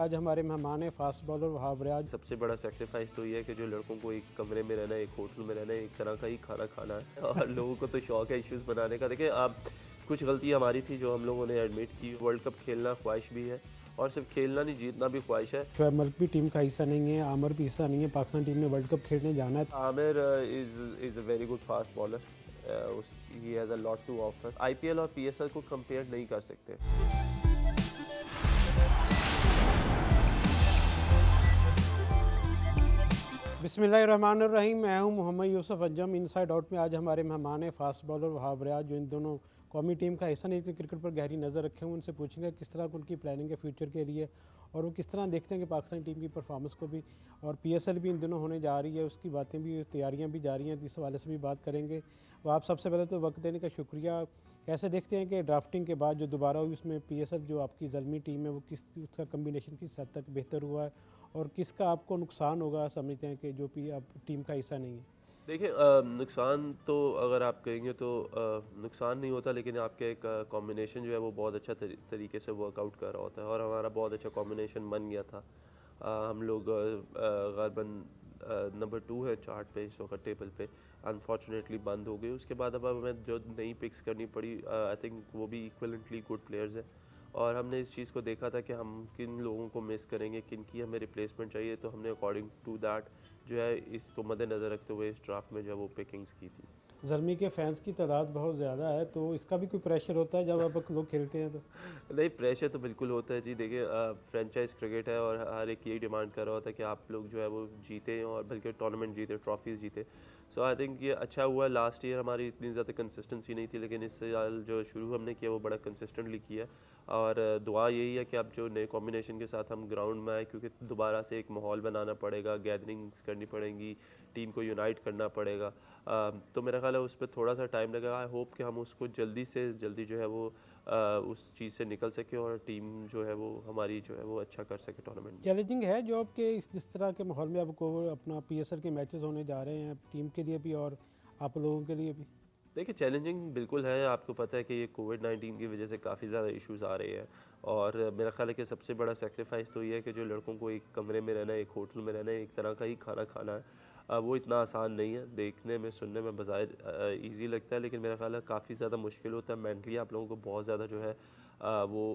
आज हमारे मेहमान हैं फास्ट बॉलर वहाब रियाज। सबसे बड़ा सेक्रीफाइस तो ये है कि जो लड़कों को एक कमरे में रहना है, एक होटल में रहना है, एक तरह का ही खाना खाना है और लोगों को तो शौक है इश्यूज़ बनाने का। देखिए आप कुछ गलती हमारी थी जो हम लोगों ने एडमिट की। वर्ल्ड कप खेलना ख्वाहिश भी है और सिर्फ खेलना नहीं, जीतना भी ख्वाहिश है। शोएब मलिक भी टीम का हिस्सा नहीं है, आमिर भी हिस्सा नहीं है। पाकिस्तान टीम में वर्ल्ड कप खेलने जाना है। Aamir is a very good fast bowler. He has a lot to offer. IPL और पीएसएल को कंपेयर नहीं कर सकते। बिस्मिल्लाहिर्रहमानिर्रहीम। मैं हूं मोहम्मद यूसुफ अंजम। इनसाइड आउट में आज हमारे मेहमान हैं फास्ट बॉलर वहाब रियाज, जो इन दोनों कौमी टीम का हिस्सा नहीं, क्रिकेट पर गहरी नज़र रखे हुए। उनसे पूछेंगे किस तरह उनकी प्लानिंग है फ्यूचर के लिए और वो किस तरह देखते हैं कि पाकिस्तानी टीम की परफॉर्मेंस को भी। और पीएसएल भी इन दिनों होने जा रही है, उसकी बातें भी, तैयारियां भी जारी हैं, इस हवाले से भी बात करेंगे। वो आप सबसे पहले तो वक्त देने का शुक्रिया। कैसे देखते हैं कि ड्राफ्टिंग के बाद जो दोबारा हुई उसमें पीएसएल जो आपकी ज़ल्मी टीम है वो किस उसका कम्बिनेशन किस हद तक बेहतर हुआ है और किसका आपको नुकसान होगा समझते हैं कि जो भी आप टीम का हिस्सा नहीं है? देखिए नुकसान तो अगर आप कहेंगे तो नुकसान नहीं होता, लेकिन आपके एक कॉम्बिनेशन जो है वो बहुत अच्छा तरीके से वर्कआउट कर रहा होता है और हमारा बहुत अच्छा कॉम्बिनेशन बन गया था। हम लोग ग़ालिबन नंबर 2 है चार्ट पे इस वक्त टेबल पे। अनफॉर्चुनेटली बंद हो गई। उसके बाद अब हमें जो नई पिक्स करनी पड़ी, आई थिंक वो भी इक्वलेंटली गुड प्लेयर्स हैं और हमने इस चीज़ को देखा था कि हम किन लोगों को मिस करेंगे, किन की हमें रिप्लेसमेंट चाहिए, तो हमने अकॉर्डिंग टू दैट जो है इसको मद्देनज़र रखते हुए इस ड्राफ्ट में जो है वो पिकिंग्स की थी। ज़ल्मी के फैंस की तादाद बहुत ज़्यादा है, तो इसका भी कोई प्रेशर होता है जब आप लोग खेलते हैं तो? नहीं, प्रेशर तो बिल्कुल होता है जी। देखिए फ्रेंचाइज क्रिकेट है और हर एक यही डिमांड कर रहा होता है कि आप लोग जो है वो जीते और बल्कि टूर्नामेंट जीते, ट्रॉफीज़ जीते। सो आई थिंक ये अच्छा हुआ। लास्ट ईयर हमारी इतनी ज़्यादा कंसिस्टेंसी नहीं थी, लेकिन इस साल जो शुरू हमने किया वो बड़ा कंसिस्टेंटली किया और दुआ यही है कि अब जो नए कॉम्बिनेशन के साथ हम ग्राउंड में आए, क्योंकि दोबारा से एक माहौल बनाना पड़ेगा, गैदरिंग्स करनी पड़ेंगी, टीम को यूनाइट करना पड़ेगा। तो मेरा ख्याल है उस पर थोड़ा सा टाइम लगेगा। आई होप कि हम उसको जल्दी से जल्दी जो है वो उस चीज़ से निकल सके और टीम जो है वो हमारी जो है वो अच्छा कर सके टूर्नामेंट में। चैलेंजिंग है जो आपके इस जिस तरह के माहौल में आपको अपना पीएसएल के मैचेस होने जा रहे हैं, टीम के लिए भी और आप लोगों के लिए भी? देखिए चैलेंजिंग बिल्कुल है। आपको पता है कि ये कोविड-19 की वजह से काफ़ी ज़्यादा इश्यूज़ आ रहे हैं और मेरा ख्याल है कि सबसे बड़ा सेक्रीफाइस तो ये है कि जो लड़कों को एक कमरे में रहना है, एक होटल में रहना है, एक तरह का ही खाना खाना है, वो इतना आसान नहीं है। देखने में, सुनने में बज़ाहिर ईज़ी लगता है, लेकिन मेरा ख्याल है काफ़ी ज़्यादा मुश्किल होता है। मेंटली आप लोगों को बहुत ज़्यादा जो है वो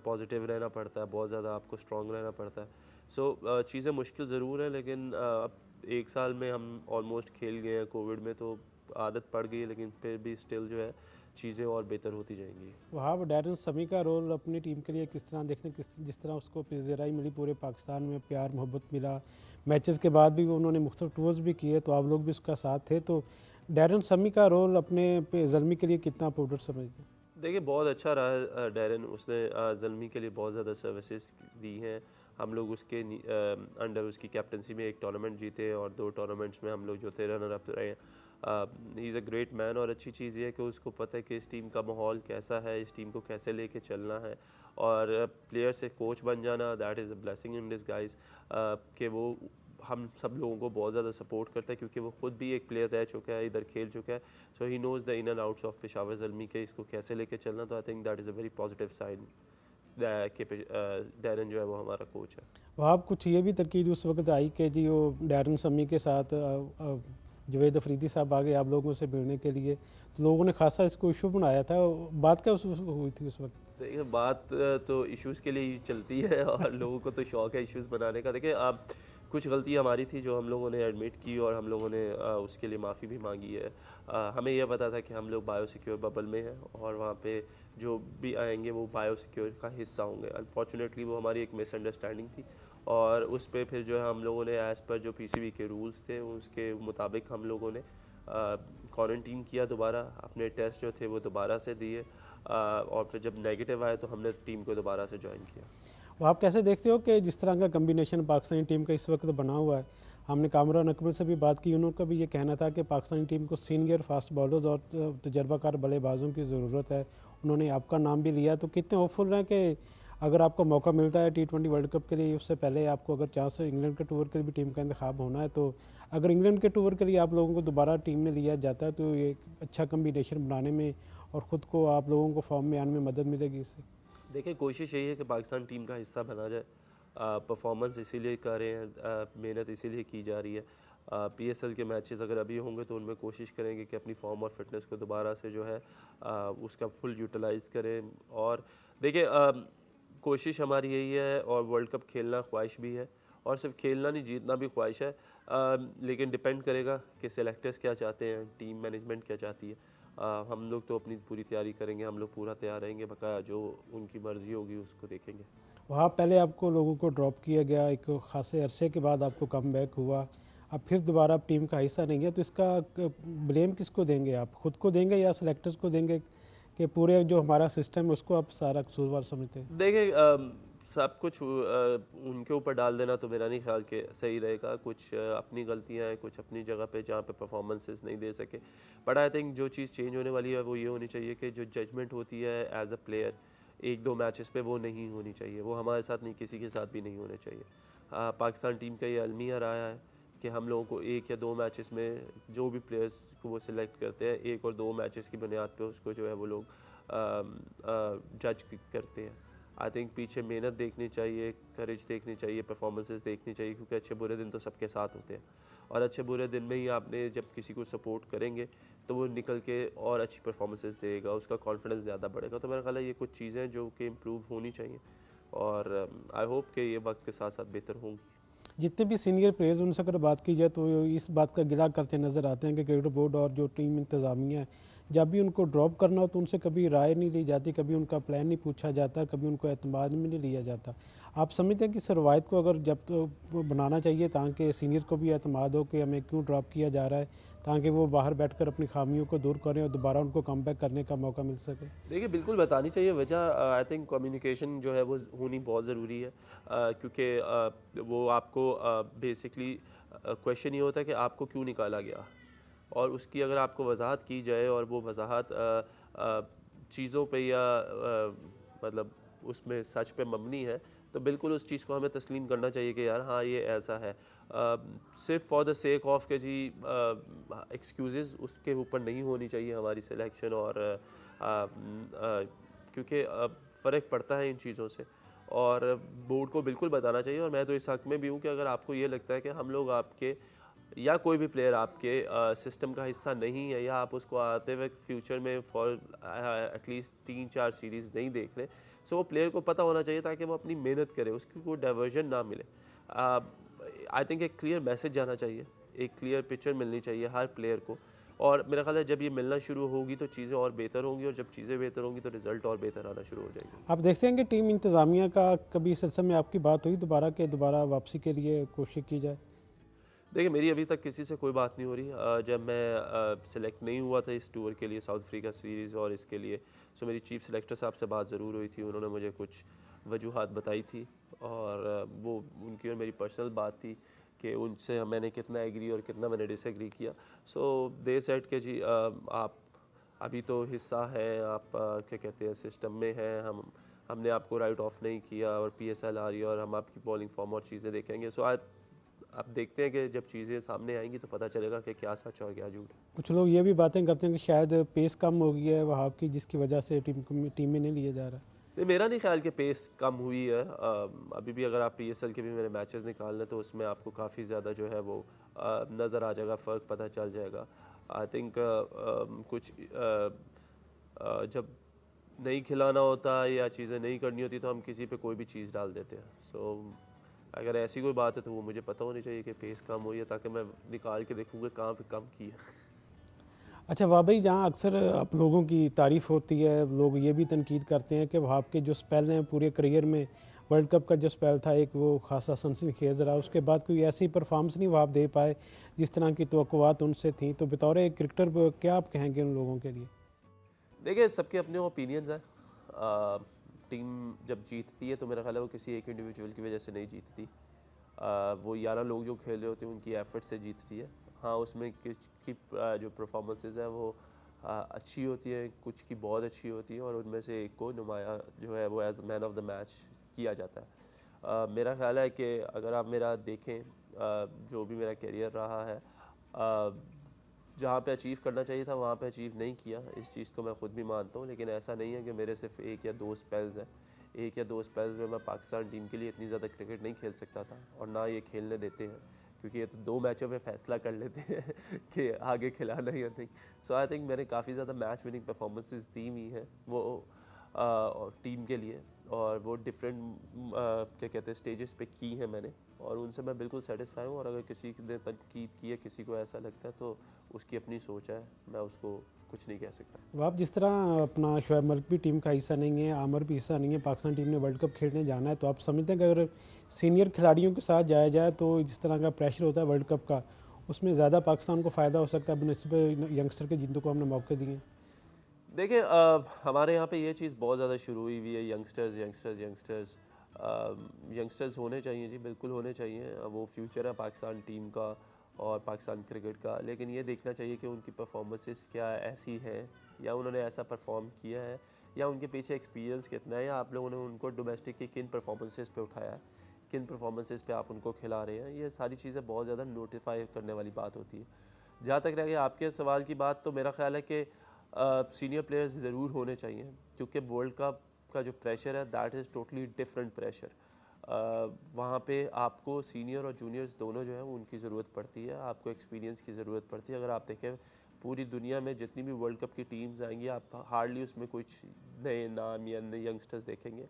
पॉजिटिव रहना पड़ता है, बहुत ज़्यादा आपको स्ट्रॉन्ग रहना पड़ता है। सो चीज़ें मुश्किल ज़रूर हैं, लेकिन अब 1 साल में हम ऑलमोस्ट खेल गए हैं कोविड में, तो आदत पड़ गई है, लेकिन फिर भी स्टिल जो है चीज़ें और बेहतर होती जाएंगी। वहाब डैरन समी का रोल अपनी टीम के लिए किस तरह देखते हैं? जिस तरह उसको पज़ीराई मिली पूरे पाकिस्तान में, प्यार मोहब्बत मिला, मैचेस के बाद भी वो उन्होंने मुख्तलिफ टूर्स भी किए, तो आप लोग भी उसका साथ थे, तो डैरन समी का रोल अपने ज़ल्मी के लिए कितना इम्पोर्टेंट समझते हैं? देखिए बहुत अच्छा रहा है डैरन। उसने ज़ल्मी के लिए बहुत ज़्यादा सर्विसेज दी हैं। हम लोग उसके अंडर उसकी कैप्टनसी में एक टूर्नामेंट जीते और 2 टूर्नामेंट्स में हम लोग जो थे रनर अप रहे हैं। He is a great man और अच्छी चीज़ ये है कि उसको पता है कि इस टीम का माहौल कैसा है, इस टीम को कैसे लेके चलना है और प्लेयर से कोच बन जाना, that is a blessing in disguise. कि वो हम सब लोगों को बहुत ज़्यादा सपोर्ट करता है, क्योंकि वो खुद भी एक प्लेयर रह चुका है, इधर खेल चुका है। So he knows the in and outs of Peshawar Zalmi के इसको कैसे लेके चलना। तो I think that is a very positive sign कि डैरन जो है वो हमारा कोच है। वहाब कुछ ये भी तकीद उस वक्त आई कि जी वो डैरन समी के साथ जवेद अफरीदी साहब आगे आप लोगों से मिलने के लिए, तो लोगों ने खासा इसको इशू बनाया था। बात क्या हुई थी उस वक्त? देखिए बात तो इश्यूज़ के लिए ही चलती है और लोगों को तो शौक है इश्यूज़ बनाने का। देखिए आप कुछ गलती हमारी थी जो हम लोगों ने एडमिट की और हम लोगों ने उसके लिए माफ़ी भी मांगी है। हमें यह पता था कि हम लोग बायो सिक्योर बबल में हैं और वहाँ पे जो भी आएंगे वो बायो सिक्योर का हिस्सा होंगे। अनफॉर्चुनेटली वो हमारी एक मिसअंडरस्टैंडिंग थी और उस पर फिर जो है हम लोगों ने एज़ पर जो पीसीबी के रूल्स थे उसके मुताबिक हम लोगों ने क्वारंटीन किया, दोबारा अपने टेस्ट जो थे वो दोबारा से दिए और फिर जब नेगेटिव आए तो हमने टीम को दोबारा से ज्वाइन किया। वो आप कैसे देखते हो कि जिस तरह का कम्बिनेशन पाकिस्तानी टीम का इस वक्त बना हुआ है? हमने कामरान अकमल से भी बात की, उनका भी ये कहना था कि पाकिस्तानी टीम को सीनियर फास्ट बॉलर्स और तजर्बाकार बल्लेबाजों की ज़रूरत है। उन्होंने आपका नाम भी लिया, तो कितने होपफुल हैं कि अगर आपको मौका मिलता है T20 वर्ल्ड कप के लिए, उससे पहले आपको अगर चांस है इंग्लैंड के टूर के लिए भी टीम का इंतखाब होना है, तो अगर इंग्लैंड के टूर के लिए आप लोगों को दोबारा टीम में लिया जाता है तो ये एक अच्छा कम्बिनेशन बनाने में और ख़ुद को आप लोगों को फॉर्म में आने में मदद मिलेगी इससे? देखिए कोशिश यही है कि पाकिस्तान टीम का हिस्सा बना जाए। परफॉर्मेंस इसीलिए कर रहे हैं, मेहनत इसीलिए की जा रही है। पीएसएल के मैचेस अगर अभी होंगे तो उनमें कोशिश करेंगे कि अपनी फॉर्म और फिटनेस को दोबारा से जो है उसका फुल यूटिलाइज़ करें। और देखिए कोशिश हमारी यही है, और वर्ल्ड कप खेलना ख्वाहिश भी है, और सिर्फ खेलना नहीं जीतना भी ख्वाहिश है। लेकिन डिपेंड करेगा कि सेलेक्टर्स क्या चाहते हैं, टीम मैनेजमेंट क्या चाहती है। हम लोग तो अपनी पूरी तैयारी करेंगे, हम लोग पूरा तैयार रहेंगे, बकाया जो उनकी मर्ज़ी होगी उसको देखेंगे। वहाँ पहले आपको लोगों को ड्रॉप किया गया, एक खासे अरसे के बाद आपको कम बैक हुआ, अब फिर दोबारा आप टीम का हिस्सा नहीं है, तो इसका ब्लेम किसको देंगे? आप खुद को देंगे या सेलेक्टर्स को देंगे कि पूरे जो हमारा सिस्टम है उसको आप सारा कसूरवार समझते हैं? देखिए सब कुछ उनके ऊपर डाल देना तो मेरा नहीं ख्याल कि सही रहेगा। कुछ अपनी गलतियां हैं, कुछ अपनी जगह पे जहाँ पे परफॉर्मेंसेस नहीं दे सके। बट आई थिंक जो चीज़ चेंज होने वाली है वो ये होनी चाहिए कि जो जजमेंट होती है एज अ प्लेयर एक दो मैचेस पे, वो नहीं होनी चाहिए। वो हमारे साथ नहीं, किसी के साथ भी नहीं होने चाहिए। पाकिस्तान टीम का ये अलमिया रहा है कि हम लोगों को एक या दो मैचेस में जो भी प्लेयर्स को वो सिलेक्ट करते हैं, एक और दो मैचेस की बुनियाद पे उसको जो है वो लोग जज करते हैं। आई थिंक पीछे मेहनत देखनी चाहिए, करेज देखनी चाहिए, परफॉर्मेंसेस देखनी चाहिए, क्योंकि अच्छे बुरे दिन तो सबके साथ होते हैं। और अच्छे बुरे दिन में ही आपने जब किसी को सपोर्ट करेंगे तो वो निकल के और अच्छी परफॉर्मेंसेस देगा, उसका कॉन्फिडेंस ज़्यादा बढ़ेगा। तो मेरा ख्याल है ये कुछ चीज़ें जो कि इम्प्रूव होनी चाहिए, और आई होप कि ये वक्त के साथ साथ बेहतर होंगी। जितने भी सीनियर प्लेयर्स उनसे अगर बात की जाए तो इस बात का गिला करते नज़र आते हैं कि क्रिकेट बोर्ड और जो टीम इंतज़ामिया है, जब भी उनको ड्रॉप करना हो तो उनसे कभी राय नहीं ली जाती, कभी उनका प्लान नहीं पूछा जाता, कभी उनको एतमाद में नहीं लिया जाता। आप समझते हैं कि इस रवायत को अगर जब तो वो बनाना चाहिए ताकि सीनियर को भी एतमाद हो कि हमें क्यों ड्रॉप किया जा रहा है, ताकि वो बाहर बैठकर अपनी खामियों को दूर करें और दोबारा उनको कम बैक करने का मौका मिल सके? देखिए बिल्कुल बतानी चाहिए वजह। आई थिंक कम्युनिकेशन जो है वो होनी बहुत ज़रूरी है, क्योंकि वो आपको बेसिकली क्वेश्चन ये होता है कि आपको क्यों निकाला गया, और उसकी अगर आपको वजाहत की जाए और वो वजाहत चीज़ों पे या मतलब उसमें सच पे मबनी है, तो बिल्कुल उस चीज़ को हमें तस्लीम करना चाहिए कि यार हाँ ये ऐसा है। सिर्फ फॉर द सेक ऑफ के जी एक्सक्यूज़ेस उसके ऊपर नहीं होनी चाहिए हमारी सिलेक्शन, और क्योंकि फ़र्क पड़ता है इन चीज़ों से, और बोर्ड को बिल्कुल बताना चाहिए। और मैं तो इस हक़ में भी हूँ कि अगर आपको ये लगता है कि हम लोग आपके या कोई भी प्लेयर आपके सिस्टम का हिस्सा नहीं है, या आप उसको आते वक्त फ्यूचर में फॉर एटलीस्ट 3-4 सीरीज़ नहीं देख रहे, सो वो प्लेयर को पता होना चाहिए ताकि वो अपनी मेहनत करे, उसकी कोई डाइवर्जन ना मिले। आई थिंक एक क्लियर मैसेज जाना चाहिए, एक क्लियर पिक्चर मिलनी चाहिए हर प्लेयर को, और मेरा ख्याल है जब ये मिलना शुरू होगी तो चीज़ें और बेहतर होंगी, और जब चीज़ें बेहतर होंगी तो रिज़ल्ट और बेहतर आना शुरू हो जाएंगे। आप देखते हैं कि टीम इंतज़ामिया का कभी इस सिलसिले में आपकी बात हुई दोबारा के दोबारा वापसी के लिए कोशिश की जाए? देखिए मेरी अभी तक किसी से कोई बात नहीं हो रही। जब मैं सेलेक्ट नहीं हुआ था इस टूर के लिए, साउथ अफ्रीका सीरीज़ और इसके लिए, सो मेरी चीफ सेलेक्टर साहब से बात ज़रूर हुई थी। उन्होंने मुझे कुछ वजूहात बताई थी, और वो उनकी और मेरी पर्सनल बात थी कि उनसे मैंने कितना एग्री और कितना मैंने डिसएग्री किया। सो दे सेड के जी आप अभी तो हिस्सा हैं, आप क्या कहते हैं सिस्टम में हैं, हमने आपको राइट ऑफ नहीं किया, और पीएसएल आ रही है और हम आपकी बॉलिंग फॉर्म और चीज़ें देखेंगे। सो आज अब देखते हैं कि जब चीज़ें सामने आएंगी तो पता चलेगा कि क्या सच और क्या झूठ। कुछ लोग ये भी बातें करते हैं कि शायद पेस कम हो गई है वहाँ की, जिसकी वजह से टीम में नहीं लिया जा रहा। नहीं, मेरा नहीं ख्याल कि पेस कम हुई है। अभी भी अगर आप पीएसएल के भी मेरे मैचेस निकाल लें तो उसमें आपको काफ़ी ज़्यादा जो है वो नज़र आ जाएगा, फ़र्क पता चल जाएगा। आई थिंक कुछ जब नहीं खिलाना होता या चीज़ें नहीं करनी होती तो हम किसी पे कोई भी चीज़ डाल देते हैं। सो अगर ऐसी कोई बात है तो वो मुझे पता होनी चाहिए कि पेस कम हुई है, ताकि मैं निकाल के देखूँगा कहाँ पे कम की है। अच्छा वाह भाई, जहाँ अक्सर आप लोगों की तारीफ़ होती है, लोग ये भी तनकीद करते हैं कि वहाँ के जो स्पेल हैं पूरे करियर में, वर्ल्ड कप का जो स्पेल था एक वो खासा सनसनीखेज़ रहा, उसके बाद कोई ऐसी परफॉर्मेंस नहीं वो आप दे पाए जिस तरह की तवक्कुआत उनसे थी। तो बतौर एक क्रिकेटर क्या आप कहेंगे उन लोगों के लिए? देखिए सबके अपने ओपिनियंस हैं। टीम जब जीतती है तो मेरा ख्याल है वो किसी एक इंडिविजुअल की वजह से नहीं जीतती। वो 11 लोग जो खेल रहे होते हैं उनकी एफर्ट से जीतती है। हाँ उसमें कुछ की जो परफॉर्मेंसेस है वो अच्छी होती है, कुछ की बहुत अच्छी होती है, और उनमें से एक को नुमाया जो है वो as man of the match किया जाता है। मेरा ख्याल है कि अगर आप मेरा देखें जो भी मेरा करियर रहा है, जहाँ पे अचीव करना चाहिए था वहाँ पे अचीव नहीं किया, इस चीज़ को मैं ख़ुद भी मानता हूँ। लेकिन ऐसा नहीं है कि मेरे सिर्फ एक या दो स्पेल्स हैं, 1 या 2 स्पेल्स में मैं पाकिस्तान टीम के लिए इतनी ज़्यादा क्रिकेट नहीं खेल सकता था, और ना ये खेलने देते हैं, क्योंकि ये तो 2 मैचों में फ़ैसला कर लेते हैं कि आगे खिलाना या नहीं। सो आई थिंक मैंने काफ़ी ज़्यादा मैच विनिंग परफॉर्मेंसेस दी हुई हैं वो टीम के लिए, और वो डिफरेंट क्या कहते हैं स्टेजेस पे की हैं मैंने, और उनसे मैं बिल्कुल सेटिस्फाई हूँ। और अगर किसी ने तनकीद की है, किसी को ऐसा लगता है, तो उसकी अपनी सोच है, मैं उसको कुछ नहीं कह सकता। वो आप जिस तरह अपना शोएब मलिक भी टीम का हिस्सा नहीं है, आमर भी हिस्सा नहीं है, पाकिस्तान टीम ने वर्ल्ड कप खेलने जाना है, तो आप समझते हैं कि अगर सीनियर खिलाड़ियों के साथ जाया जाए तो जिस तरह का प्रेशर होता है वर्ल्ड कप का, उसमें ज़्यादा पाकिस्तान को फ़ायदा हो सकता है बनस्बत यंगस्टर के जिनको हमने मौके दिए हैं? देखिए हमारे यहाँ पे ये चीज़ बहुत ज़्यादा शुरू हुई हुई है, यंगस्टर्स होने चाहिए जी, बिल्कुल होने चाहिए। वो फ्यूचर है पाकिस्तान टीम का और पाकिस्तान क्रिकेट का, लेकिन ये देखना चाहिए कि उनकी परफॉर्मेंसेस क्या ऐसी हैं, या उन्होंने ऐसा परफॉर्म किया है, या उनके पीछे एक्सपीरियंस कितना है, या आप लोगों ने उनको डोमेस्टिक की किन परफॉर्मेंसेस पे उठाया है, किन परफॉर्मेंसेस पे आप उनको खिला रहे हैं। ये सारी चीज़ें बहुत ज़्यादा नोटिफाई करने वाली बात होती है। जहाँ तक रह गया आपके सवाल की बात, तो मेरा ख्याल है कि सीनियर प्लेयर्स ज़रूर होने चाहिए, क्योंकि वर्ल्ड कप का जो प्रेशर है that is totally different pressure. वहाँ पे आपको सीनियर और जूनियर्स दोनों जो है उनकी ज़रूरत पड़ती है, आपको एक्सपीरियंस की ज़रूरत पड़ती है। अगर आप देखें पूरी दुनिया में जितनी भी वर्ल्ड कप की टीम्स आएंगी, आप हार्डली उसमें कुछ नए नाम या नए यंगस्टर्स देखेंगे।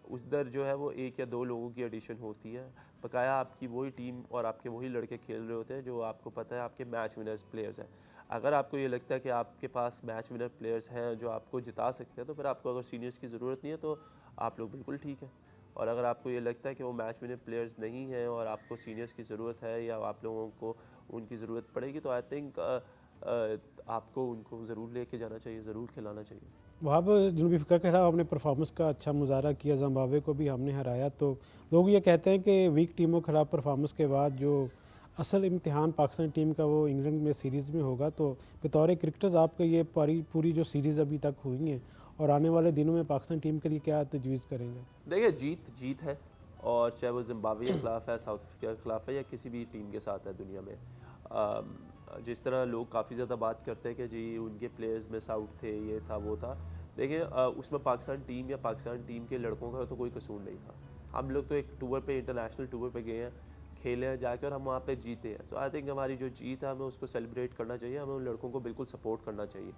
उधर जो है वो 1 या 2 लोगों की एडिशन होती है, बकाया आपकी वही टीम और आपके वही लड़के खेल रहे होते हैं जो आपको पता है आपके मैच विनर्स प्लेयर्स हैं। अगर आपको ये लगता है कि आपके पास मैच विनर प्लेयर्स हैं जो आपको जिता सकते हैं, तो फिर आपको अगर सीनियर्स की ज़रूरत नहीं है तो आप लोग बिल्कुल ठीक है। और अगर आपको ये लगता है कि वो मैच विनर प्लेयर्स नहीं हैं और आपको सीनियर्स की ज़रूरत है, या आप लोगों को उनकी ज़रूरत पड़ेगी, तो आई थिंक आपको उनको ज़रूर लेके जाना चाहिए, ज़रूर खिलाना चाहिए। वहाँ पर जनूबी अफ्रीका के खिलाफ अपने परफॉर्मेंस का अच्छा मुजाहरा किया, जिम्बाब्वे को भी हमने हराया, तो लोग ये कहते हैं कि वीक टीमों के खिलाफ परफॉर्मेंस के बाद जो असल इम्तिहान पाकिस्तान टीम का वो इंग्लैंड में सीरीज़ में होगा। तो बतौर क्रिकेटर्स आपको ये पूरी जो सीरीज़ अभी तक हुई हैं और आने वाले दिनों में पाकिस्तान टीम के लिए क्या तजवीज़ करेंगे? देखिए जीत है, और चाहे वो जिम्बाब्वे के खिलाफ है, साउथ अफ्रीका के खिलाफ है, या किसी भी टीम के साथ है दुनिया में। जिस तरह लोग काफ़ी ज़्यादा बात करते हैं कि जी उनके प्लेयर्स मिस आउट थे, ये था वो था, देखिए उसमें पाकिस्तान टीम या पाकिस्तान टीम के लड़कों का तो कोई कसूर नहीं था। हम लोग तो एक टूर पे, इंटरनेशनल टूर पे गए हैं, खेले हैं जाके, और हम वहाँ पे जीते हैं। तो आई थिंक हमारी जो जीत है हमें उसको सेलिब्रेट करना चाहिए, हमें उन लड़कों को बिल्कुल सपोर्ट करना चाहिए।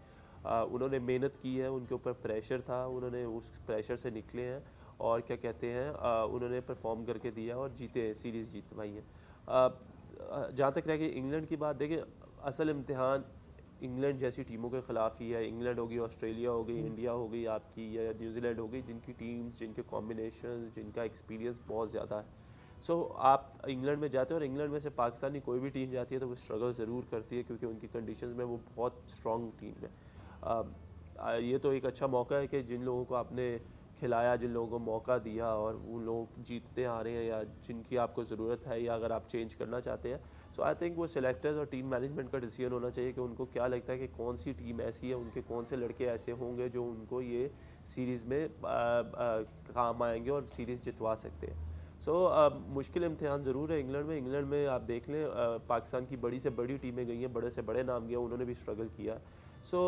उन्होंने मेहनत की है, उनके ऊपर प्रेशर था, उन्होंने उस प्रेशर से निकले हैं, और क्या कहते हैं उन्होंने परफॉर्म करके दिया और जीते हैं, सीरीज़ जीतवाई है। जहाँ तक रह गई इंग्लैंड की बात, देखिए असल इम्तिहान इंग्लैंड जैसी टीमों के ख़िलाफ़ ही है। इंग्लैंड होगी, ऑस्ट्रेलिया हो गई, इंडिया हो गई आपकी, या न्यूजीलैंड हो गई, जिनकी टीम्स, जिनके कॉम्बिनेशन, जिनका एक्सपीरियंस बहुत ज़्यादा है। सो आप इंग्लैंड में जाते हो, और इंग्लैंड में से पाकिस्तानी कोई भी टीम जाती है तो वो स्ट्रगल ज़रूर करती है, क्योंकि उनकी कंडीशंस में वो बहुत स्ट्रॉन्ग टीम है। ये तो एक अच्छा मौका है कि जिन लोगों को आपने खिलाया, जिन लोगों को मौका दिया, और उन लोग जीतते आ रहे हैं, या जिनकी आपको ज़रूरत है, या अगर आप चेंज करना चाहते हैं, सो आई थिंक वो सिलेक्टर्स और टीम मैनेजमेंट का डिसीजन होना चाहिए कि उनको क्या लगता है कि कौन सी टीम ऐसी है, उनके कौन से लड़के ऐसे होंगे जो उनको ये सीरीज़ में काम आएंगे और सीरीज़ जितवा सकते हैं। सो मुश्किल इम्तिहान ज़रूर है इंग्लैंड में आप देख लें, पाकिस्तान की बड़ी से बड़ी टीमें गई हैं, बड़े से बड़े नाम गए, उन्होंने भी स्ट्रगल किया। सो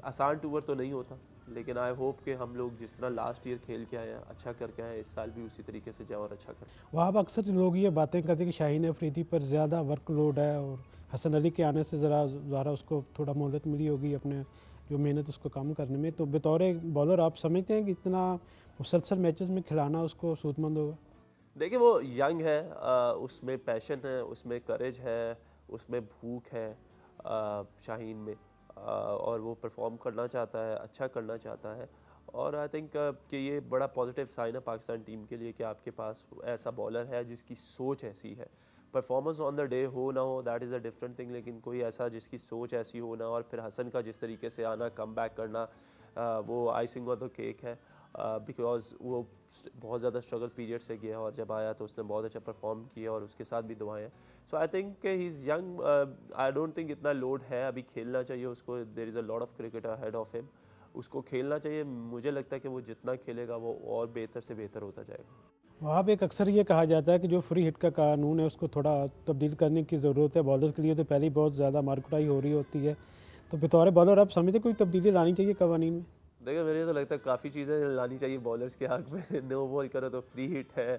आसान टूर तो नहीं होता, लेकिन आई होप कि हम लोग जिस तरह लास्ट ईयर खेल के आए हैं, अच्छा करके आए हैं, इस साल भी उसी तरीके से जाएं और अच्छा करें। वहाँ पर अक्सर लोग ये बातें करते हैं कि शाहीन अफरीदी पर ज़्यादा वर्कलोड है, और हसन अली के आने से ज़रा उसको थोड़ा मोहलत मिली होगी अपने जो मेहनत उसको कम करने में। तो बतौर बॉलर आप समझते हैं कि इतना मुसलसल मैचेस में खिलाना उसको सूदमंद होगा? देखिए वो यंग है, उसमें पैशन है, उसमें करेज है, उसमें भूख है शाहीन में, और वो परफॉर्म करना चाहता है, अच्छा करना चाहता है। और आई थिंक कि ये बड़ा पॉजिटिव साइन है पाकिस्तान टीम के लिए कि आपके पास ऐसा बॉलर है जिसकी सोच ऐसी है। परफॉर्मेंस ऑन द डे हो ना हो that is a different thing, लेकिन कोई ऐसा जिसकी सोच ऐसी हो ना, और फिर हसन का जिस तरीके से आना, कम बैक करना, वो आइसिंग ऑन द केक है, बिकॉज वो बहुत ज़्यादा स्ट्रगल पीरियड से गया, और जब आया तो उसने बहुत अच्छा परफॉर्म किया, और उसके साथ भी दुआएं हैं। So I think he is young, I don't think इतना लोड है, अभी खेलना चाहिए उसको, there is a lot of cricket ahead of him, उसको खेलना चाहिए। मुझे लगता है कि वो जितना खेलेगा वो और बेहतर से बेहतर होता जाएगा। वहाँ पे एक अक्सर ये कहा जाता है कि जो फ्री हिट का कानून है उसको थोड़ा तब्दील करने की ज़रूरत है बॉलर्स के लिए, तो पहले ही बहुत ज़्यादा मारकुटाई हो रही होती है। तो बतौर बॉलर आप समझते कोई तब्दीली लानी चाहिए कवानीन में? देखिए मेरे तो लगता है काफ़ी चीज़ें लानी चाहिए बॉलर्स के हक में। नो बॉल करो तो फ्री हिट है,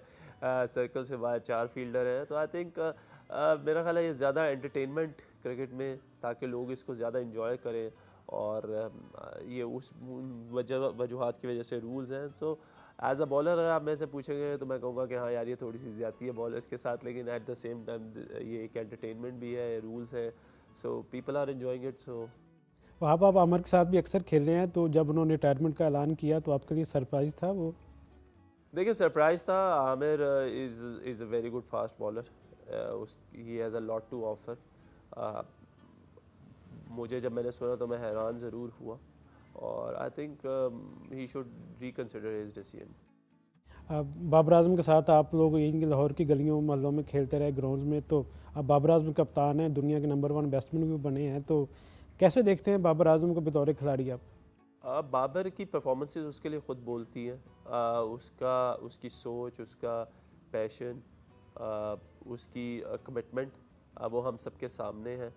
सर्कल से बाहर 4 फील्डर हैं, तो आई थिंक मेरा ख्याल है ये ज़्यादा एंटरटेनमेंट क्रिकेट में, ताकि लोग इसको ज़्यादा इंजॉय करें। और ये उस वजूहात की वजह से रूल्स हैं। तो एज अ बॉलर अगर आप मेरे से पूछेंगे तो मैं कहूँगा कि हाँ यार ये थोड़ी सी ज़्यादती है बॉलर्स के साथ, लेकिन एट द सेम टाइम ये एक एंटरटेनमेंट भी है, रूल्स है, so people are enjoying it. So वहाँ पर आप आमिर के साथ भी अक्सर खेल रहे हैं, तो जब उन्होंने रिटायरमेंट का ऐलान किया तो आपके लिए सरप्राइज़ था वो? देखिए सरप्राइज था। Aamir is a very good fast bowler, he has a lot to offer. मुझे जब मैंने सुना तो मैं हैरान ज़रूर हुआ, और I think he should reconsider his decision. Babar Azam के साथ आप लोग यहीं लाहौर की गलियों मोहल्लों में खेलते रहे, ग्राउंड्स में, तो अब बाबर आजम कप्तान हैं, दुनिया के नंबर 1 बैट्समैन भी बने हैं, तो कैसे देखते हैं बाबर आजम को बतौर खिलाड़ी आप? बाबर की परफॉर्मेंसेस उसके लिए ख़ुद बोलती हैं। उसकी सोच, उसका पैशन, उसकी कमिटमेंट, वो हम सबके सामने है।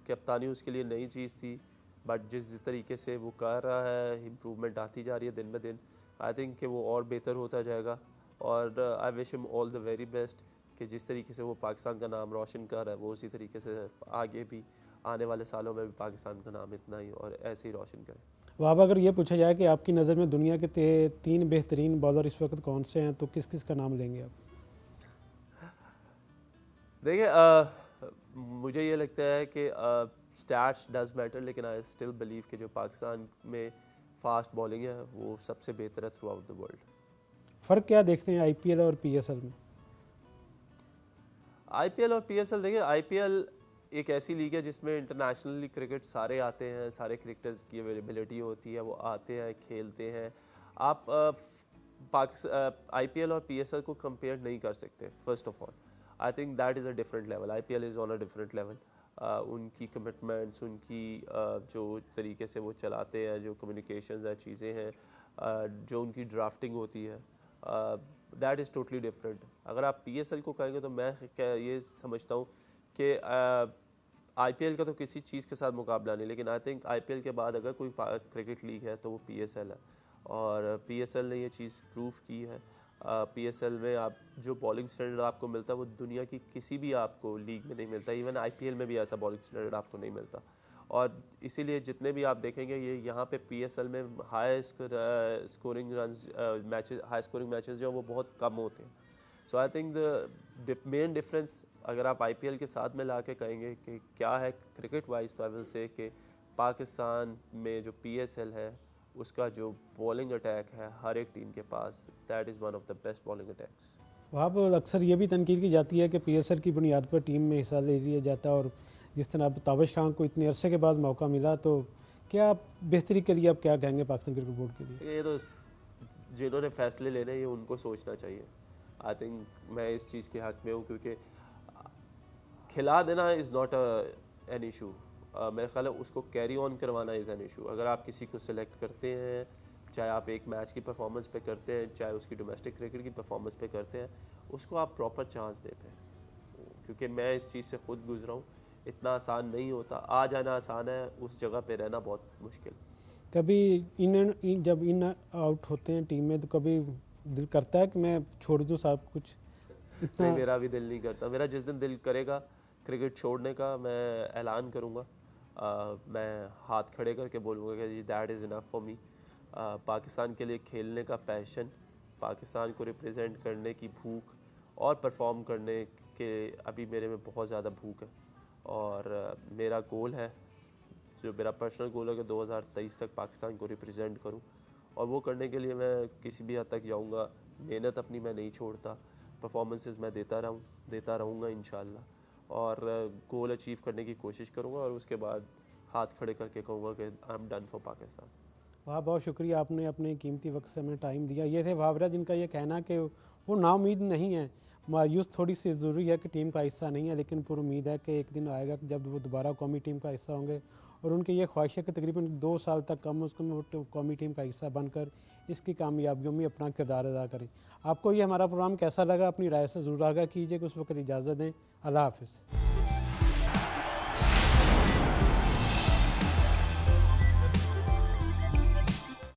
कप्तानी उसके लिए नई चीज़ थी, बट जिस तरीके से वो कर रहा है, इम्प्रूवमेंट आती जा रही है दिन ब दिन। आई थिंक कि वो और बेहतर होता जाएगा, और I wish him all the very best कि जिस तरीके से वो पाकिस्तान का नाम रोशन कर रहा है, वो उसी तरीके से आगे भी आने वाले सालों में भी पाकिस्तान का नाम इतना ही और ऐसे ही रोशन करे। वहाँ अगर ये पूछा जाए कि आपकी नज़र में दुनिया के 3 बेहतरीन बॉलर इस वक्त कौन से हैं, तो किस किस का नाम लेंगे आप? देखिए मुझे ये लगता है कि स्टैट्स डज मैटर, लेकिन आई स्टिल बिलीव कि जो पाकिस्तान में फास्ट बॉलिंग है वो सबसे बेहतर है थ्रू आउट द वर्ल्ड। फ़र्क क्या देखते हैं आईपीएल और पीएसएल में? आईपीएल और पीएसएल, देखिए आईपीएल एक ऐसी लीग है जिसमें इंटरनेशनली क्रिकेट सारे आते हैं, सारे क्रिकेटर्स की अवेलेबिलिटी होती है, वो आते हैं, खेलते हैं। आप आईपीएल और पीएसएल को कंपेयर नहीं कर सकते। First of all I think that is a different level, IPL is on a different level. उनकी कमिटमेंट्स, उनकी जो तरीके से वो चलाते हैं, जो कम्युनिकेशंस हैं, चीज़ें हैं, जो उनकी ड्राफ्टिंग होती है, दैट इज़ टोटली डिफरेंट। अगर आप पीएसएल को कहेंगे तो मैं ये समझता हूँ कि आईपीएल का तो किसी चीज़ के साथ मुकाबला नहीं, लेकिन आई थिंक आईपीएल के बाद अगर कोई क्रिकेट लीग है तो वो पीएसएल है, और पीएसएल ने ये चीज़ प्रूव की है। पीएसएल में आप जो बॉलिंग स्टैंडर्ड आपको मिलता है वो दुनिया की किसी भी आपको लीग में नहीं मिलता। इवन आईपीएल में भी ऐसा बॉलिंग स्टैंडर्ड आपको नहीं मिलता, और इसीलिए जितने भी आप देखेंगे ये यहाँ पे पीएसएल में high scoring runs matches, high scoring matches जो वो बहुत कम होते हैं। So I think the main difference अगर आप आईपीएल के साथ में ला के कहेंगे कि क्या है क्रिकेट वाइज, तो आई विल से कि पाकिस्तान में जो पीएसएल है उसका जो बॉलिंग अटैक है हर एक टीम के पास, that is one of the best bowling attacks. वहाँ पर अक्सर ये भी तनकीद की जाती है कि पीएसएल की बुनियाद पर टीम में हिस्सा ले लिया जाता है, और जिस तरह अब ताबिश खान को इतने अरसे के बाद मौका मिला, तो क्या बेहतरी के लिए आप क्या कहेंगे पाकिस्तान क्रिकेट बोर्ड के लिए? ये तो जिन्होंने फैसले लेने ये उनको सोचना चाहिए। आई थिंक मैं इस चीज़ के हक़ में हूँ, क्योंकि खिला देना इज़ नॉट एन इशू। मेरा ख्याल है उसको कैरी ऑन करवाना इज़ एन इशू। अगर आप किसी को सिलेक्ट करते हैं, चाहे आप एक मैच की परफॉर्मेंस पे करते हैं, चाहे उसकी डोमेस्टिक क्रिकेट की परफॉर्मेंस पे करते हैं, उसको आप प्रॉपर चांस देते हैं। क्योंकि मैं इस चीज़ से खुद गुजरा हूँ, इतना आसान नहीं होता। आ जाना आसान है, उस जगह पे रहना बहुत मुश्किल। कभी जब इन आउट होते हैं टीम में, तो कभी दिल करता है कि मैं छोड़ दूँ सब कुछ? नहीं, मेरा भी दिल नहीं करता। मेरा जिस दिन दिल करेगा क्रिकेट छोड़ने का, मैं ऐलान करूँगा। मैं हाथ खड़े करके बोलूँगा कि जी that is enough for me. Pakistan के लिए खेलने का पैशन, पाकिस्तान को रिप्रेजेंट करने की भूख और परफॉर्म करने के अभी मेरे में बहुत ज़्यादा भूख है। और मेरा गोल है, जो मेरा पर्सनल गोल है कि 2023 तक पाकिस्तान को रिप्रेजेंट करूं, और वो करने के लिए मैं किसी भी हद तक जाऊंगा। मेहनत अपनी मैं नहीं छोड़ता, परफॉर्मेंसेस मैं देता रहूँगा इंशाल्लाह, और गोल अचीव करने की कोशिश करूँगा, और उसके बाद हाथ खड़े करके कहूँगा कि I am done for Pakistan. वाह, बहुत शुक्रिया, आपने अपने कीमती वक्त से हमें टाइम दिया। ये थे वाबरा, जिनका ये कहना कि वो नाउम्मीद नहीं है, मायूस थोड़ी सी ज़रूरी है कि टीम का हिस्सा नहीं है, लेकिन पूरी उम्मीद है कि एक दिन आएगा कि जब वो दोबारा कौमी टीम का हिस्सा होंगे, और उनकी ये ख्वाहिश है कि तकरीबन 2 साल तक कम अज़ कम वो कौमी टीम का हिस्सा बनकर इसकी कामयाबियों में अपना किरदार अदा करें। आपको ये हमारा प्रोग्राम कैसा लगा, अपनी राय से ज़रूर आगाह कीजिए। कि उस वक्त इजाज़त दें। अल्लाह हाफ़िज़।